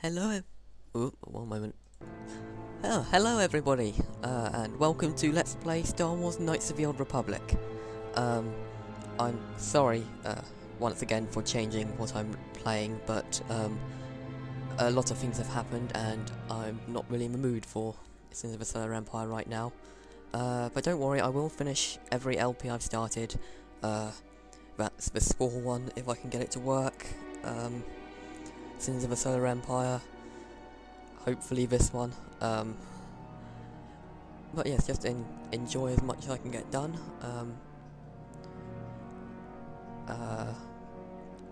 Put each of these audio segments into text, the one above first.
One moment. Oh, hello everybody, and welcome to Let's Play Star Wars Knights of the Old Republic. Um, I'm sorry, once again for changing what I'm playing, but, a lot of things have happened and I'm not really in the mood for Sins of the Solar Empire right now. But don't worry, I will finish every LP I've started. That's the Spore one, if I can get it to work. Sins of the Solar Empire. Hopefully this one. But yes, just enjoy as much as I can get done.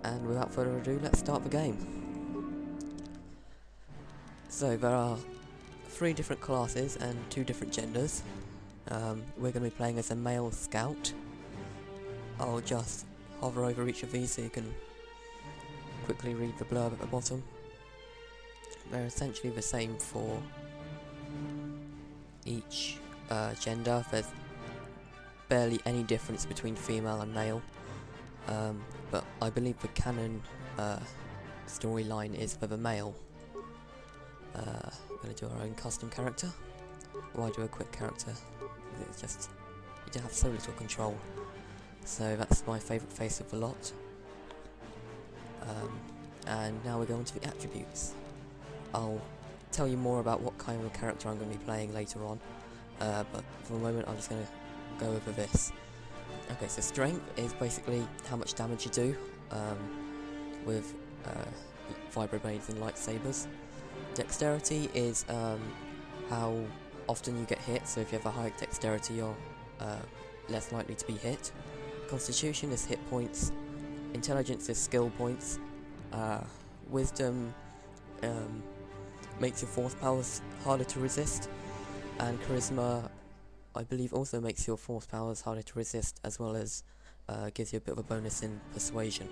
And without further ado, let's start the game. So there are 3 different classes and 2 different genders. We're going to be playing as a male scout. I'll just hover over each of these so you can quickly read the blurb at the bottom. They're essentially the same for each gender. There's barely any difference between female and male, but I believe the canon storyline is for the male. We're going to do our own custom character. Why do a quick character? It's just, you have so little control. So that's my favourite face of the lot. And now we're going to the attributes. I'll tell you more about what kind of character I'm going to be playing later on, but for the moment I'm just going to go over this. Okay, so strength is basically how much damage you do with vibroblades and lightsabers. Dexterity is how often you get hit, so if you have a high dexterity you're less likely to be hit. Constitution is hit points. Intelligence is skill points. Wisdom makes your force powers harder to resist, and charisma, I believe, also makes your force powers harder to resist, as well as gives you a bit of a bonus in persuasion.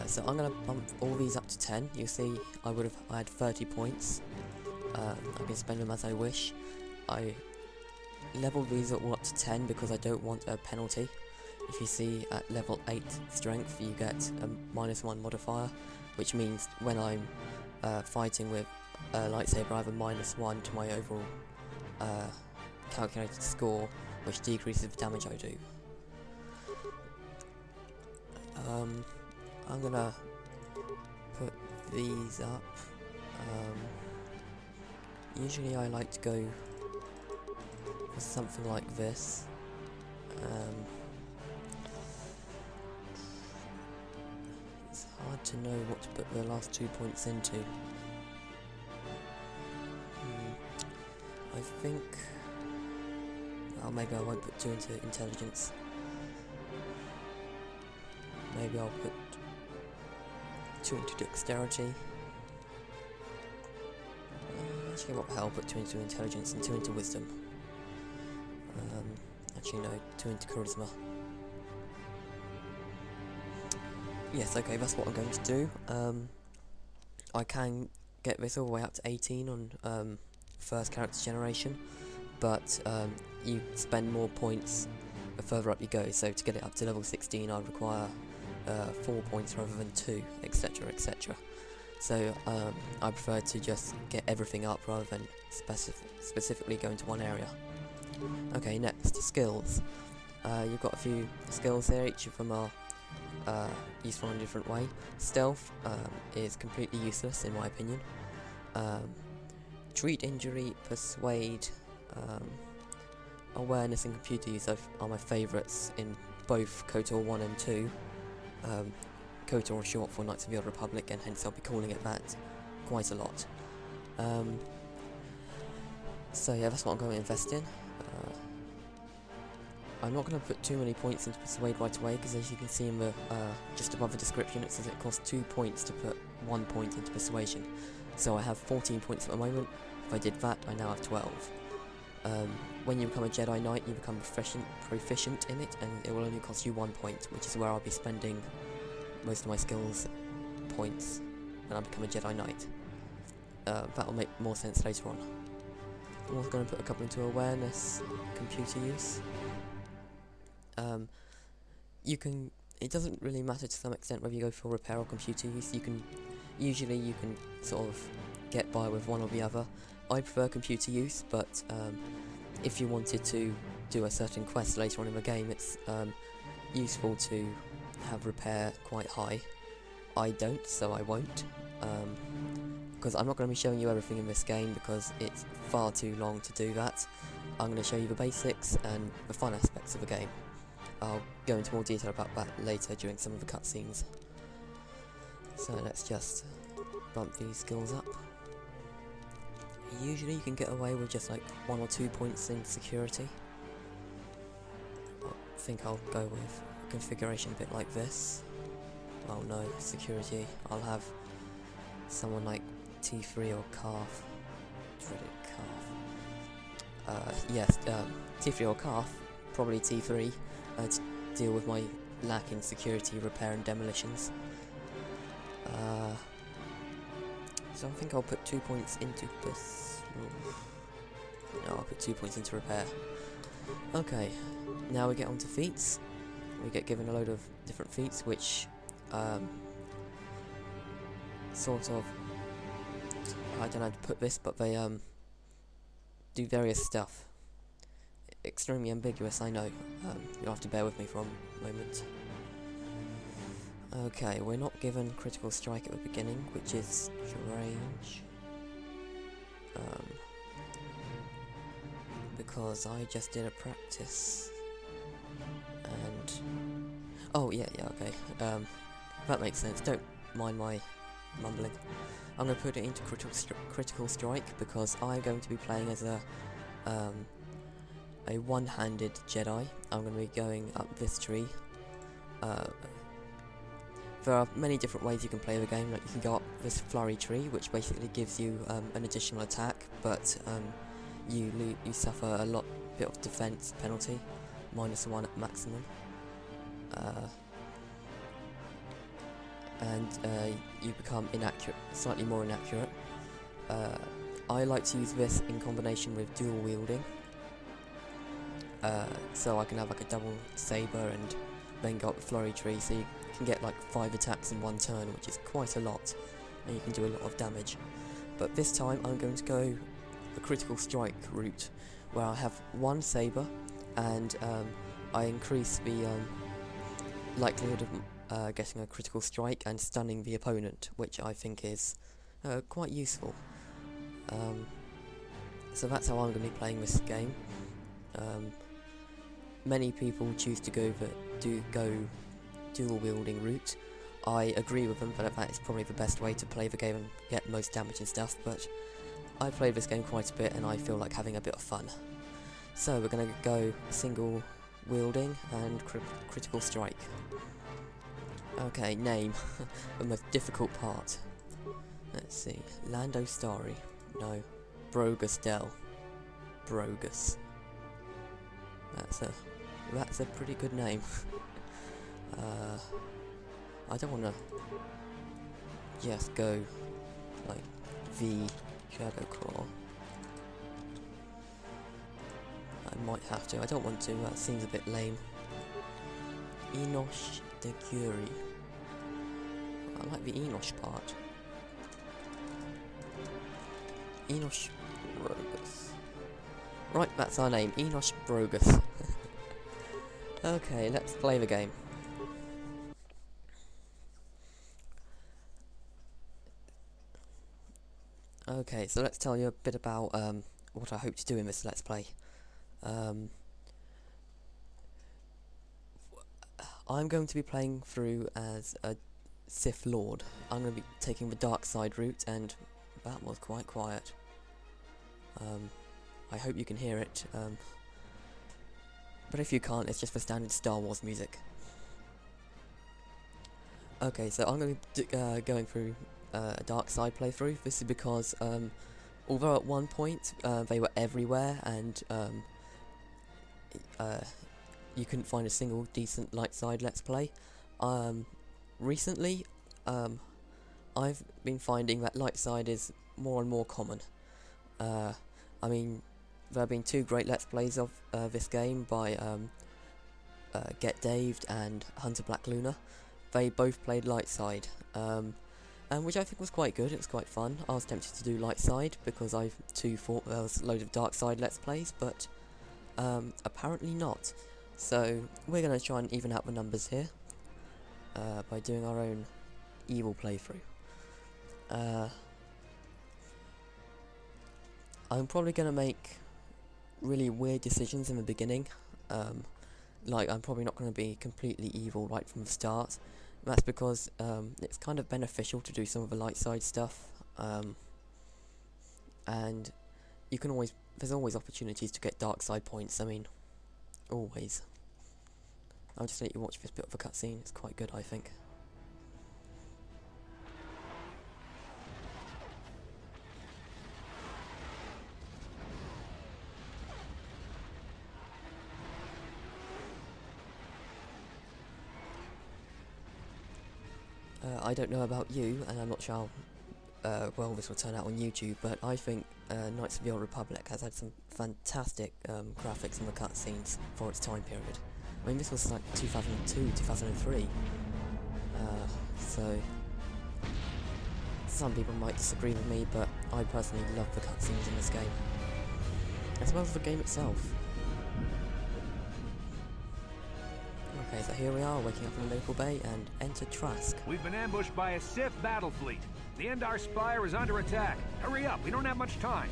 So I'm going to bump all these up to 10. You see, I had 30 points. I can spend them as I wish. I leveled these all up to 10 because I don't want a penalty. If you see, at level 8 strength you get a -1 modifier, which means when I'm fighting with a lightsaber I have a -1 to my overall calculated score, which decreases the damage I do. I'm gonna put these up. Usually I like to go for something like this. It's hard to know what to put the last 2 points into. I think... well, maybe I won't put 2 into intelligence. Maybe I'll put 2 into dexterity. Actually, what the hell, I'll put 2 into intelligence and 2 into wisdom. Actually no, 2 into charisma. Yes, okay, that's what I'm going to do. I can get this all the way up to 18 on first character generation, but you spend more points the further up you go, so to get it up to level 16 I require 4 points rather than 2, etc, etc. So I prefer to just get everything up rather than specifically go into one area. Okay, next, skills. You've got a few skills here, each of them are useful in a different way. Stealth is completely useless in my opinion. Treat injury, persuade, awareness and computer use are my favourites in both KOTOR 1 and 2. KOTOR is short for Knights of the Old Republic, and hence I'll be calling it that quite a lot. So yeah, that's what I'm going to invest in. I'm not going to put too many points into Persuade right away, because as you can see in the just above the description it says it costs 2 points to put 1 point into Persuasion. So I have 14 points at the moment. If I did that, I now have 12. When you become a Jedi Knight, you become proficient in it, and it will only cost you 1 point, which is where I'll be spending most of my skills points when I become a Jedi Knight. That'll make more sense later on. I'm also going to put a couple into awareness, computer use. It doesn't really matter to some extent whether you go for repair or computer use. You can Usually you can sort of get by with one or the other. I prefer computer use, but if you wanted to do a certain quest later on in the game, it's useful to have repair quite high. I don't, so I won't, because I'm not going to be showing you everything in this game because it's far too long to do that. I'm going to show you the basics and the fun aspects of the game. I'll go into more detail about that later during some of the cutscenes. So let's just bump these skills up. Usually you can get away with just like 1 or 2 points in security. I think I'll go with a configuration a bit like this. Oh no, security. I'll have someone like T3 or Calf. Dreaded Calf. Yes, T3 or Calf, probably T3, to deal with my lack in security, repair and demolitions. So I think I'll put 2 points into this. No, I'll put 2 points into repair. Okay, now we get on to feats. We get given a load of different feats, which sort of, I don't know how to put this, but they do various stuff. Extremely ambiguous, I know. You'll have to bear with me for a moment. Okay, we're not given critical strike at the beginning, which is strange. Because I just did a practice. And oh yeah, okay. That makes sense. Don't mind my mumbling. I'm going to put it into critical strike because I'm going to be playing as a one-handed Jedi. I'm going to be going up this tree. There are many different ways you can play the game. Like you can go up this flurry tree, which basically gives you an additional attack, but you suffer a bit of defense penalty, -1 at maximum. And you become slightly more inaccurate. I like to use this in combination with dual wielding, so I can have like a double saber and then go up the flurry tree, so you can get like 5 attacks in one turn, which is quite a lot, and you can do a lot of damage. But this time I'm going to go the critical strike route, where I have 1 saber, and I increase the likelihood of getting a critical strike and stunning the opponent, which I think is quite useful. So that's how I'm going to be playing this game. Many people choose to go dual wielding route. I agree with them that is probably the best way to play the game and get most damage and stuff, but I played this game quite a bit and I feel like having a bit of fun. So we're going to go single wielding and critical strike. Okay, name. The most difficult part. Let's see. Lando Starry. No. Brogus Dell. Brogus. That's a pretty good name. I don't want to just go like TheDragoclaw. I might have to. I don't want to. That seems a bit lame. Enosh de Curie. I like the Enosh part. Enosh Brogus. Right, that's our name. Enosh Brogus. Okay, let's play the game. Okay, so let's tell you a bit about what I hope to do in this Let's Play. I'm going to be playing through as a Sith Lord. I'm going to be taking the dark side route, and that was quite quiet. I hope you can hear it, but if you can't, it's just the standard Star Wars music. Okay, so I'm going to be going through a dark side playthrough. This is because although at one point they were everywhere and you couldn't find a single decent light side Let's Play, recently I've been finding that light side is more and more common. I mean, there have been 2 great Let's Plays of this game by Get Daved and Hunter Black Luna. They both played light side. which I think was quite good. It was quite fun. I was tempted to do light side because I too thought there was a load of dark side let's plays, but apparently not. So we're going to try and even out the numbers here by doing our own evil playthrough. I'm probably going to make really weird decisions in the beginning. Like, I'm probably not going to be completely evil right from the start. That's because it's kind of beneficial to do some of the light side stuff, and you can there's always opportunities to get dark side points. I mean, always. I'll just let you watch this bit of a cutscene. It's quite good, I think. I don't know about you, and I'm not sure how well this will turn out on YouTube, but I think Knights of the Old Republic has had some fantastic graphics in the cutscenes for its time period. I mean, this was like 2002, 2003, so some people might disagree with me, but I personally love the cutscenes in this game, as well as the game itself. Okay, so here we are, waking up in the local bay, and enter Trask. We've been ambushed by a Sith battle fleet. The Endar Spire is under attack. Hurry up, we don't have much time.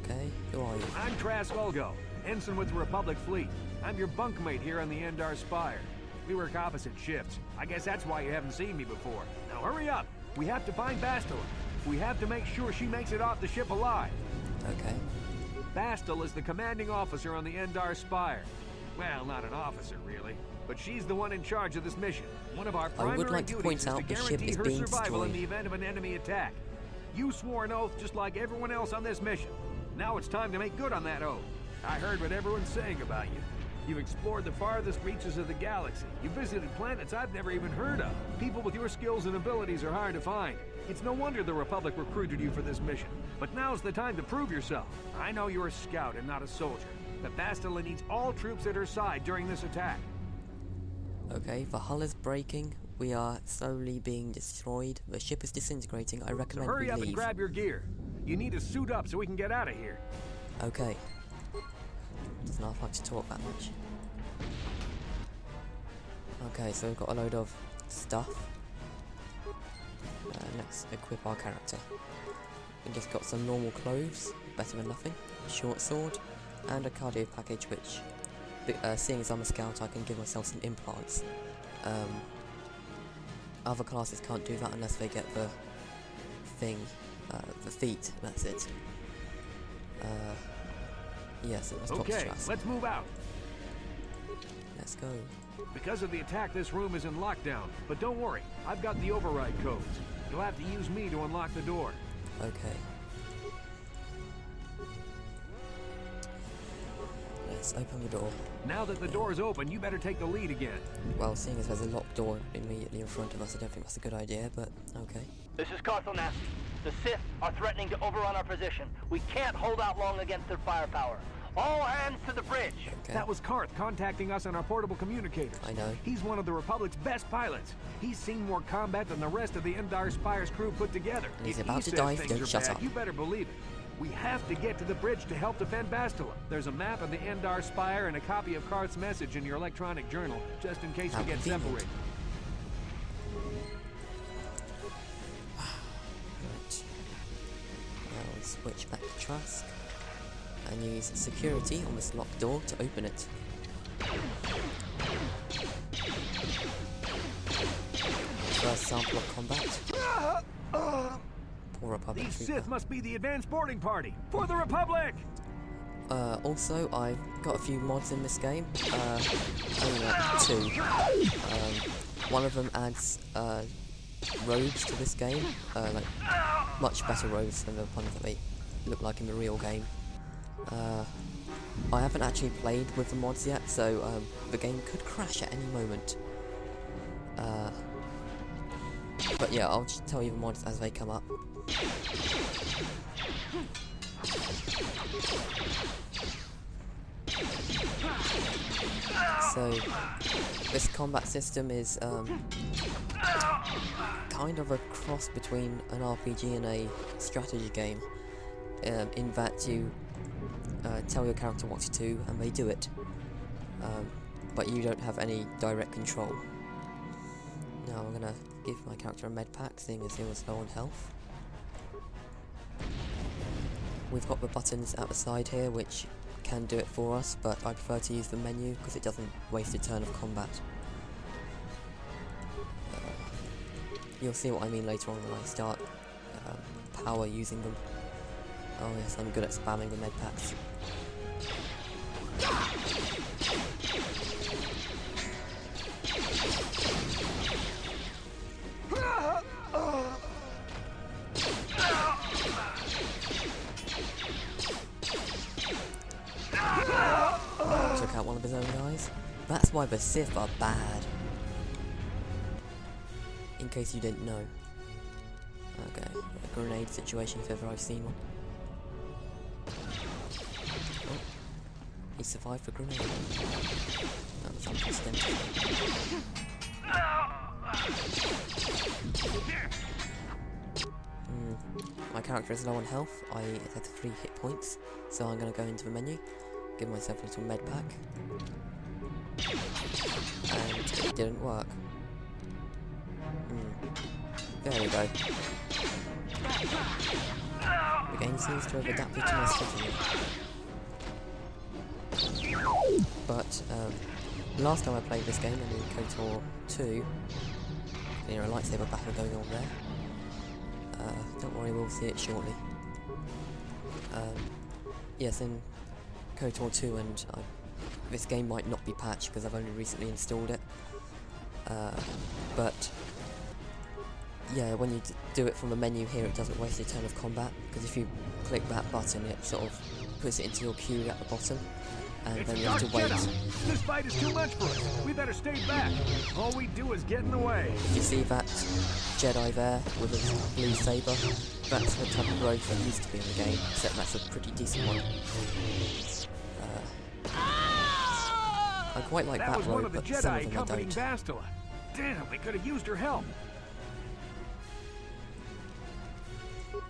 Okay, who are you? I'm Trask Olgo, ensign with the Republic fleet. I'm your bunkmate here on the Endar Spire. We work opposite shifts. I guess that's why you haven't seen me before. Now hurry up. We have to find Bastila. We have to make sure she makes it off the ship alive. Okay. Bastila is the commanding officer on the Endar Spire. Well, not an officer, really. But she's the one in charge of this mission. One of our primary duties is to guarantee her survival in the event of an enemy attack. You swore an oath just like everyone else on this mission. Now it's time to make good on that oath. I heard what everyone's saying about you. You've explored the farthest reaches of the galaxy. You visited planets I've never even heard of. People with your skills and abilities are hard to find. It's no wonder the Republic recruited you for this mission. But now's the time to prove yourself. I know you're a scout and not a soldier. But Bastila needs all troops at her side during this attack. Okay, the hull is breaking. We are slowly being destroyed. The ship is disintegrating. I recommend we leave. Hurry up and grab your gear. You need to suit up so we can get out of here. Okay. Doesn't half like to talk that much. Okay, so we've got a load of stuff. Let's equip our character. We just got some normal clothes, better than nothing. Short sword, and a cardio package, which, seeing as I'm a scout, I can give myself some implants. Other classes can't do that unless they get the thing, the feat. That's it. Yes, it was okay, let's move out. Let's go. Because of the attack, this room is in lockdown. But don't worry, I've got the override codes. You'll have to use me to unlock the door. Okay. Let's open the door. Now that the door is open, you better take the lead again. Well, seeing as there's a locked door immediately in front of us, I don't think that's a good idea, but okay. This is Carthel Nasty. The Sith are threatening to overrun our position. We can't hold out long against their firepower. All hands to the bridge! Okay. That was Karth contacting us on our portable communicators. I know. He's one of the Republic's best pilots. He's seen more combat than the rest of the Endar Spire's crew put together. And he's If about he to says die if you things don't are shut bad, up. you better believe it. We have to get to the bridge to help defend Bastila. There's a map of the Endar Spire and a copy of Karth's message in your electronic journal, just in case we get separated. Right. Now we switch back to Trask and use security on this locked door to open it. First sample of combat. Poor Republic These trooper. Sith must be the advanced boarding party for the Republic! Also, I've got a few mods in this game. Only like 2. One of them adds robes to this game, like much better robes than the ones that they look like in the real game. I haven't actually played with the mods yet, so the game could crash at any moment. But yeah, I'll just tell you the mods as they come up. So, this combat system is kind kind of a cross between an RPG and a strategy game, in that you tell your character what to do and they do it, but you don't have any direct control. Now I'm gonna give my character a med pack, seeing as he was low on health. We've got the buttons at the side here which can do it for us, but I prefer to use the menu because it doesn't waste a turn of combat. You'll see what I mean later on when I start power using them. Oh yes, I'm good at spamming the med packs. Took out one of his own guys. That's why the Sith are bad. In case you didn't know. Okay, a grenade situation if ever I've seen one. Oh, he survived the grenade. That was unprecedented. My character is low on health. I had 3 hit points, so I'm going to go into the menu, give myself a little med pack, and it didn't work. There we go. The game seems to have adapted to my strategy. But last time I played this game, in KOTOR 2, a lightsaber battle going on there. Don't worry, we'll see it shortly. Yes, in KOTOR 2, and this game might not be patched because I've only recently installed it. But yeah, when you do it from the menu here, it doesn't waste a turn of combat, because if you click that button, it sort of puts it into your queue at the bottom, and then you have to wait. This fight is too much for us. We better stay back. All we do is get in the way. You see that Jedi there with his blue saber? That's the type of rogue that used to be in the game, except that's a pretty decent one. I quite like that rogue, but some of them I don't. Bastila. Damn, we could have used her help.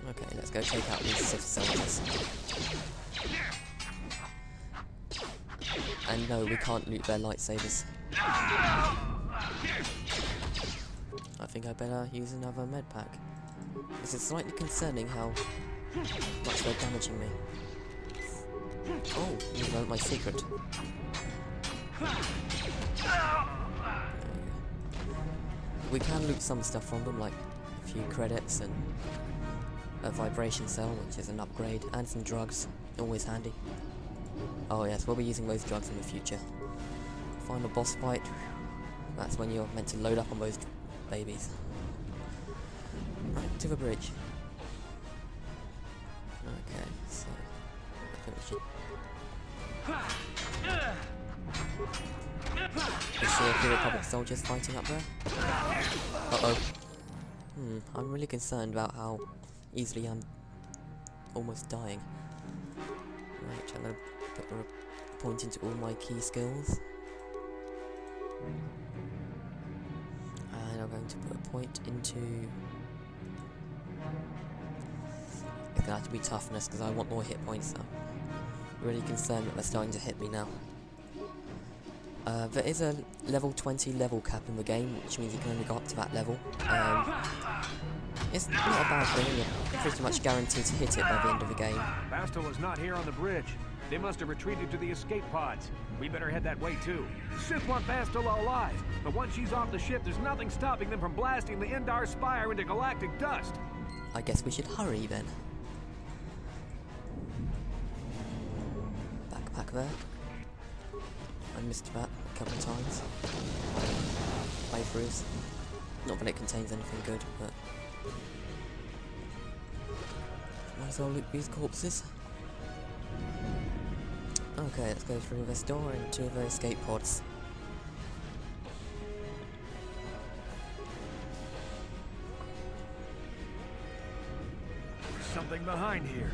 Okay, let's go take out these Sith soldiers. And no, we can't loot their lightsabers. I think I better use another med pack. This is slightly concerning how much they're damaging me. Oh, you learned my secret. We can loot some stuff from them, like a few credits and a vibration cell, which is an upgrade, and some drugs, always handy. Oh yes, we'll be using those drugs in the future. Final boss fight, that's when you're meant to load up on those babies. Right, to the bridge. Okay, so I think we should... You see a few Republic soldiers fighting up there? Uh-oh. I'm really concerned about how easily I'm almost dying. Right, I'm going to put a point into all my key skills. And I'm going to put a point into... It's going to have to be toughness because I want more hit points. I'm really concerned that they're starting to hit me now. There is a level 20 level cap in the game, which means you can only go up to that level. It's not a bad thing, you're pretty much guaranteed to hit it by the end of the game. Bastila's not here on the bridge. They must have retreated to the escape pods. We better head that way too. Sith want Bastila alive, but once she's off the ship, there's nothing stopping them from blasting the Endar Spire into galactic dust. I guess we should hurry then. Backpack there. I missed that a couple of times. Playthroughs. Not that it contains anything good, but... Might as well loot these corpses. Okay, let's go through this door into the escape pods. There's something behind here.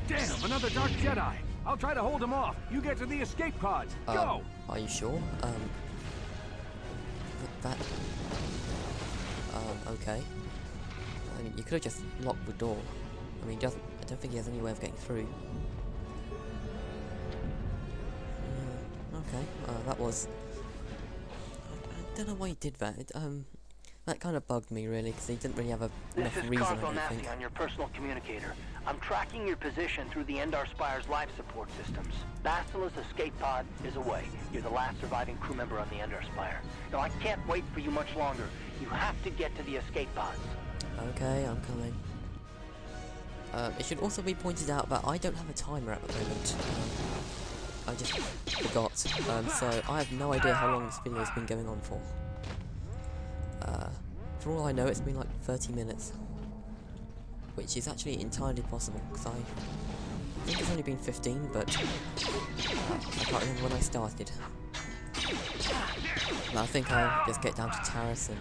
Damn, another Dark Jedi! I'll try to hold him off. You get to the escape pods. Go! Are you sure? Okay. I mean, you could have just locked the door. I mean, I don't think he has any way of getting through. Okay, that was... I don't know why he did that. That kind of bugged me, really, because he didn't really have enough reason, I don't think. On your personal communicator. I'm tracking your position through the Endar Spire's life support systems. Bastila's escape pod is away. You're the last surviving crew member on the Endar Spire. Now, I can't wait for you much longer. You have to get to the escape pods. Okay, I'm coming. It should also be pointed out that I don't have a timer at the moment. I just forgot, so I have no idea how long this video has been going on for. For all I know, it's been like 30 minutes. Which is actually entirely possible, because I think it's only been 15, but I can't remember when I started. But I think I'll just get down to Terrace and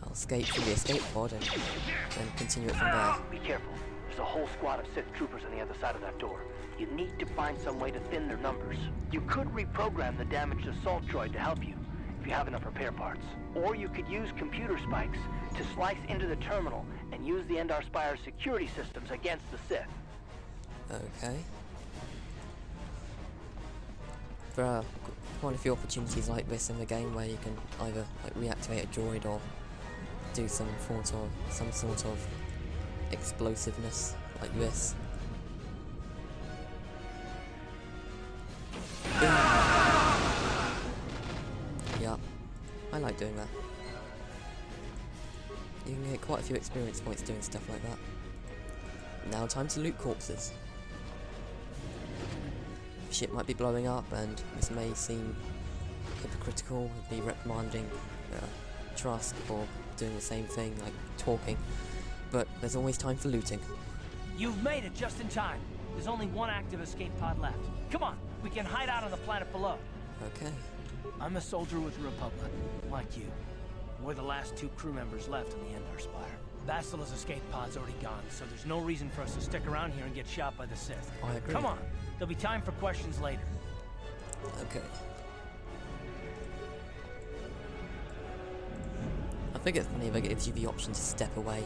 I'll escape through the escape pod and then continue it from there. Be careful. There's a whole squad of Sith troopers on the other side of that door. You need to find some way to thin their numbers. You could reprogram the damaged assault droid to help you, if you have enough repair parts. Or you could use computer spikes to slice into the terminal and use the Endar Spire's security systems against the Sith. Okay. There are quite a few opportunities like this in the game where you can either like reactivate a droid or do some sort of explosiveness like this. Yeah, I like doing that. You can get quite a few experience points doing stuff like that. Now time to loot corpses. Shit might be blowing up and this may seem hypocritical, be reprimanding Trask for doing the same thing, like talking, but there's always time for looting. You've made it just in time. There's only one active escape pod left. Come on, we can hide out on the planet below. Okay. I'm a soldier with the Republic, like you. We're the last 2 crew members left on the Endar Spire. Bastila's escape pod's already gone, so there's no reason for us to stick around here and get shot by the Sith. I agree. Come on, there'll be time for questions later. Okay. I think it's funny if it gives you the option to step away,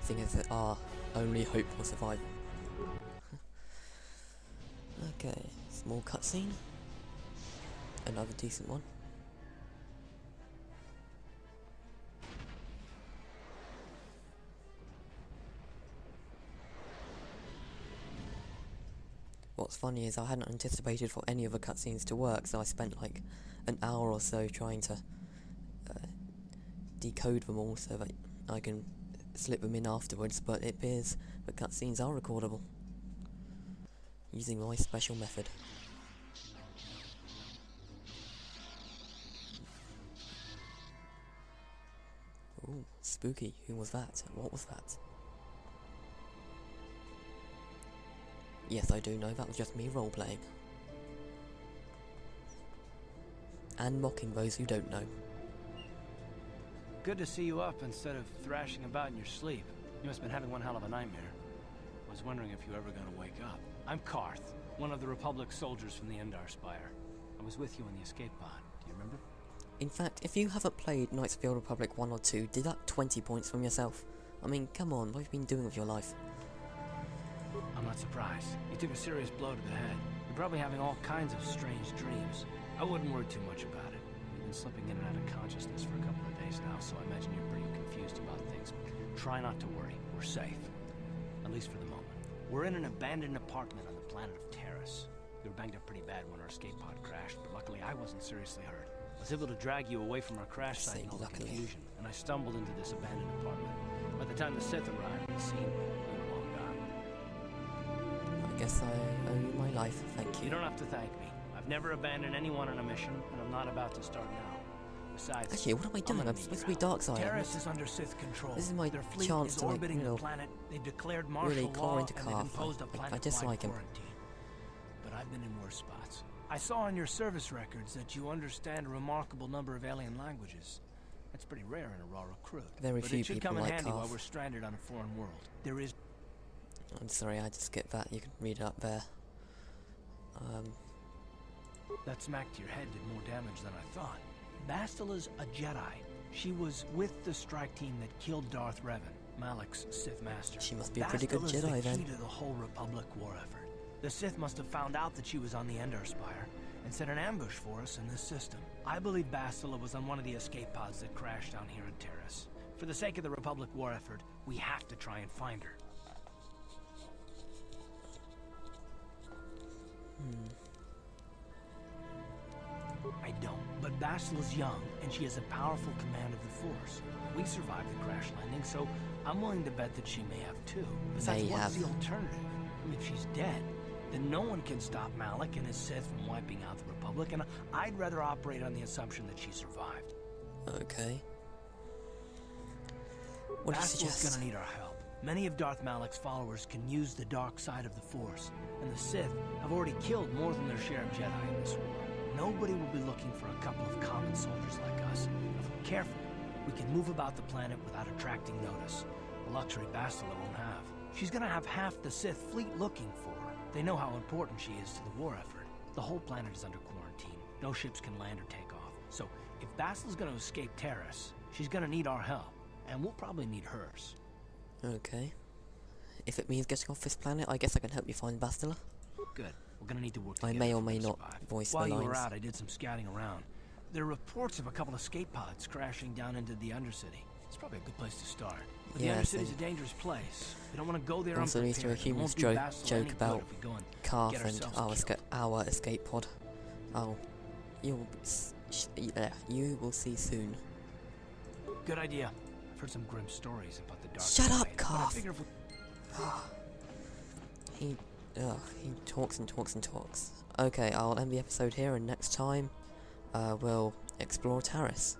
seeing as it our only hope for survival. Okay, small cutscene. Another decent one. What's funny is I hadn't anticipated for any of the cutscenes to work, so I spent like an hour or so trying to decode them all so that I can slip them in afterwards, but it appears the cutscenes are recordable using my special method. Ooh, spooky. Who was that? What was that? Yes, I do know, that was just me role-playing. And mocking those who don't know. Good to see you up instead of thrashing about in your sleep. You must have been having one hell of a nightmare. I was wondering if you were ever going to wake up. I'm Karth, one of the Republic soldiers from the Endar Spire. I was with you in the escape pod. Do you remember? In fact, if you haven't played Knights of the Old Republic 1 or 2, deduct 20 points from yourself. I mean, come on, what have you been doing with your life? I'm not surprised. You took a serious blow to the head. You're probably having all kinds of strange dreams. I wouldn't worry too much about it. You've been slipping in and out of consciousness for a couple of days now, so I imagine you're pretty confused about things. Try not to worry. We're safe. At least for the moment. We're in an abandoned apartment on the planet of Terrace. We were banged up pretty bad when our escape pod crashed, but luckily I wasn't seriously hurt. I was able to drag you away from our crash site in all the confusion, and I stumbled into this abandoned apartment. By the time the Sith arrived on the scene, we were long gone. I guess I owe you my life, thank you. You don't have to thank me. I've never abandoned anyone on a mission, and I'm not about to start now. Besides, actually, what am I doing? I'm supposed to be Darkseid. Terrace is under Sith control. This is my Their fleet chance is to, like, orbiting you know, the planet. They've declared martial really claw law, into and they've Karth. imposed a I planet-wide dislike him. quarantine. But I've been in worse spots. I saw on your service records that you understand a remarkable number of alien languages. That's pretty rare in a raw recruit. Very but few it should people come in like handy Karth. while we're stranded on a foreign world. There is. I'm sorry, I just skipped that. You can read it up there. That smack to your head did more damage than I thought. Bastila's a Jedi. She was with the strike team that killed Darth Revan, Malik's Sith master. She must be a pretty good Jedi then. Bastila is the key to the whole Republic war effort. The Sith must have found out that she was on the Endar Spire and set an ambush for us in this system. I believe Bastila was on one of the escape pods that crashed down here in Terrace. For the sake of the Republic war effort, we have to try and find her. I don't, but Bastila's young, and she has a powerful command of the Force. We survived the crash landing, so I'm willing to bet that she may have too. Besides, what's the alternative? I mean, if she's dead, then no one can stop Malik and his Sith from wiping out the Republic, and I'd rather operate on the assumption that she survived. Okay. What do you suggest? Bastila's gonna need our help. Many of Darth Malik's followers can use the dark side of the Force, and the Sith have already killed more than their share of Jedi in this war. Nobody will be looking for a couple of common soldiers like us. If we're careful, we can move about the planet without attracting notice. A luxury Bastila won't have. She's gonna have half the Sith fleet looking for her. They know how important she is to the war effort. The whole planet is under quarantine. No ships can land or take off. So, if Bastila's gonna escape Terrace, she's gonna need our help. And we'll probably need hers. Okay. If it means getting off this planet, I guess I can help you find Bastila. Good. We're gonna need to work together. I may or may not voice the lines. While you were out, I did some scouting around. There are reports of a couple of escape pods crashing down into the Undercity. It's probably a good place to start. But the Undercity's a dangerous place. We don't want to go there also needs to a humorous joke about Carth and our escape pod. Oh, you will see soon. Good idea. I've heard some grim stories about the dark. Shut up, Carth! He talks and talks and talks. Okay, I'll end the episode here, and next time, we'll explore Terrace.